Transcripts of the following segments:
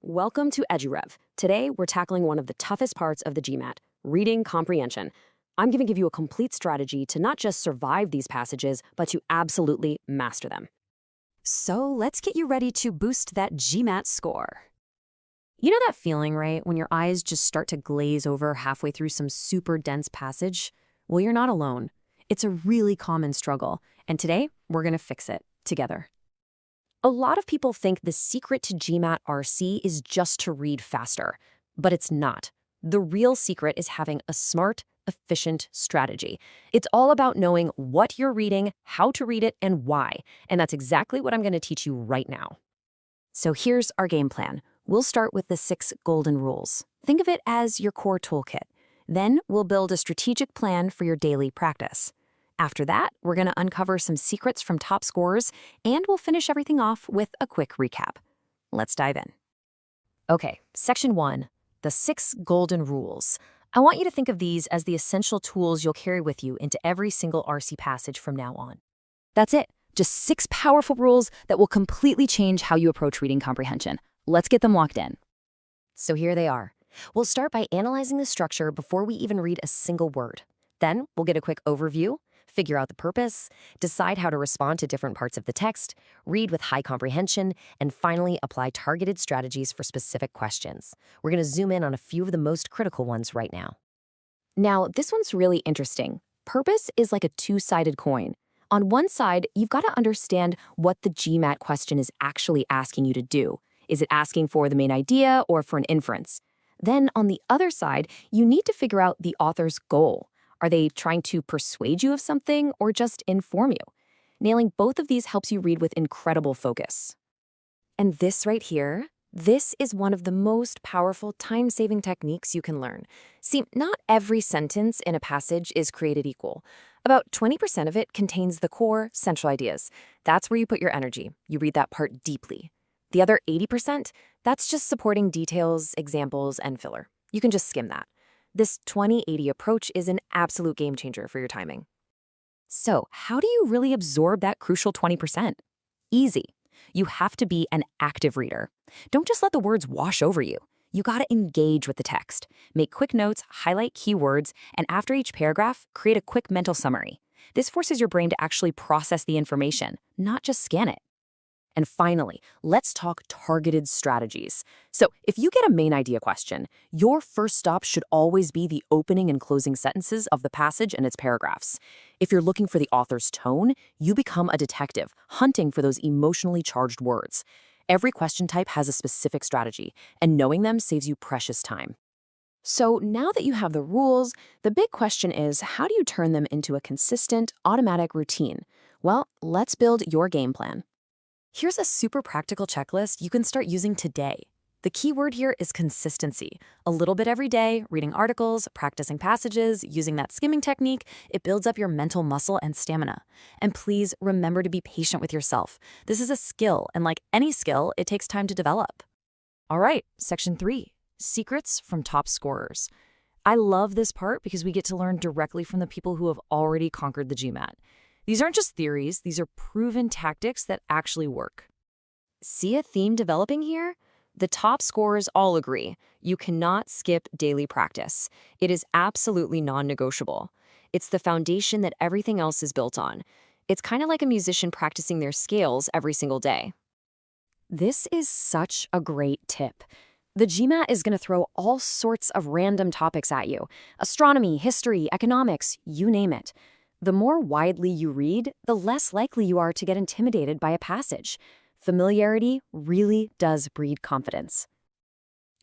Welcome to EduRev. Today, we're tackling one of the toughest parts of the GMAT, reading comprehension. I'm going to give you a complete strategy to not just survive these passages, but to absolutely master them. So let's get you ready to boost that GMAT score. You know that feeling, right, when your eyes just start to glaze over halfway through some super dense passage? Well, you're not alone. It's a really common struggle, and today we're going to fix it together. A lot of people think the secret to GMAT RC is just to read faster, but it's not. The real secret is having a smart, efficient strategy. It's all about knowing what you're reading, how to read it, and why. And that's exactly what I'm going to teach you right now. So here's our game plan. We'll start with the 6 golden rules. Think of it as your core toolkit. Then we'll build a strategic plan for your daily practice. After that, we're going to uncover some secrets from top scorers, and we'll finish everything off with a quick recap. Let's dive in. Okay, Section 1, the 6 golden rules. I want you to think of these as the essential tools you'll carry with you into every single RC passage from now on. That's it. Just 6 powerful rules that will completely change how you approach reading comprehension. Let's get them locked in. So here they are. We'll start by analyzing the structure before we even read a single word. Then we'll get a quick overview, figure out the purpose, decide how to respond to different parts of the text, read with high comprehension, and finally apply targeted strategies for specific questions. We're going to zoom in on a few of the most critical ones right now. Now, this one's really interesting. Purpose is like a two-sided coin. On one side, you've got to understand what the GMAT question is actually asking you to do. Is it asking for the main idea or for an inference? Then on the other side, you need to figure out the author's goal. Are they trying to persuade you of something or just inform you? Nailing both of these helps you read with incredible focus. And this right here, this is one of the most powerful time-saving techniques you can learn. See, not every sentence in a passage is created equal. About 20% of it contains the core, central ideas. That's where you put your energy. You read that part deeply. The other 80%, that's just supporting details, examples, and filler. You can just skim that. This 20-80 approach is an absolute game changer for your timing. So, how do you really absorb that crucial 20%? Easy. You have to be an active reader. Don't just let the words wash over you. You gotta engage with the text. Make quick notes, highlight keywords, and after each paragraph, create a quick mental summary. This forces your brain to actually process the information, not just scan it. And finally, let's talk targeted strategies. So if you get a main idea question, your first stop should always be the opening and closing sentences of the passage and its paragraphs. If you're looking for the author's tone, you become a detective, hunting for those emotionally charged words. Every question type has a specific strategy, and knowing them saves you precious time. So now that you have the rules, the big question is, how do you turn them into a consistent, automatic routine? Well, let's build your game plan. Here's a super practical checklist you can start using today. The key word here is consistency. A little bit every day, reading articles, practicing passages, using that skimming technique, it builds up your mental muscle and stamina. And please remember to be patient with yourself. This is a skill, and like any skill, it takes time to develop. All right, Section 3, secrets from top scorers. I love this part because we get to learn directly from the people who have already conquered the GMAT. These aren't just theories, these are proven tactics that actually work. See a theme developing here? The top scorers all agree. You cannot skip daily practice. It is absolutely non-negotiable. It's the foundation that everything else is built on. It's kind of like a musician practicing their scales every single day. This is such a great tip. The GMAT is going to throw all sorts of random topics at you. Astronomy, history, economics, you name it. The more widely you read, the less likely you are to get intimidated by a passage. Familiarity really does breed confidence.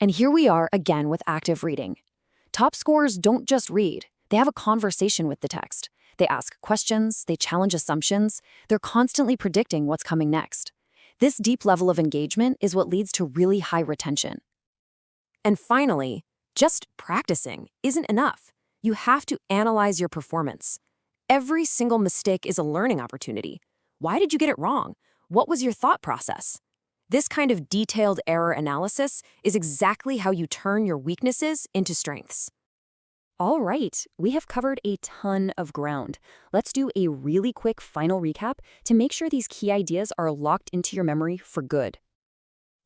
And here we are again with active reading. Top scorers don't just read, they have a conversation with the text. They ask questions, they challenge assumptions, they're constantly predicting what's coming next. This deep level of engagement is what leads to really high retention. And finally, just practicing isn't enough. You have to analyze your performance. Every single mistake is a learning opportunity. Why did you get it wrong? What was your thought process? This kind of detailed error analysis is exactly how you turn your weaknesses into strengths. All right, we have covered a ton of ground. Let's do a really quick final recap to make sure these key ideas are locked into your memory for good.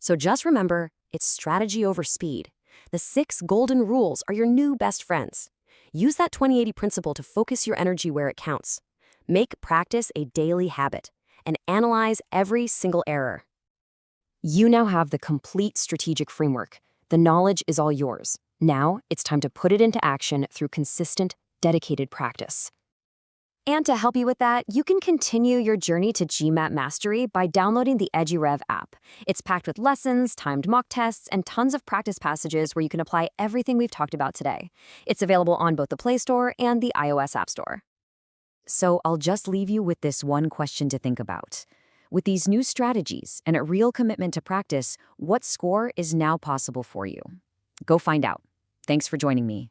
So just remember, It's strategy over speed. The 6 golden rules are your new best friends. Use that 20/80 principle to focus your energy where it counts. Make practice a daily habit and analyze every single error. You now have the complete strategic framework. The knowledge is all yours. Now it's time to put it into action through consistent, dedicated practice. And to help you with that, you can continue your journey to GMAT mastery by downloading the EduRev app. It's packed with lessons, timed mock tests, and tons of practice passages where you can apply everything we've talked about today. It's available on both the Play Store and the iOS App Store. So I'll just leave you with this one question to think about. With these new strategies and a real commitment to practice, what score is now possible for you? Go find out. Thanks for joining me.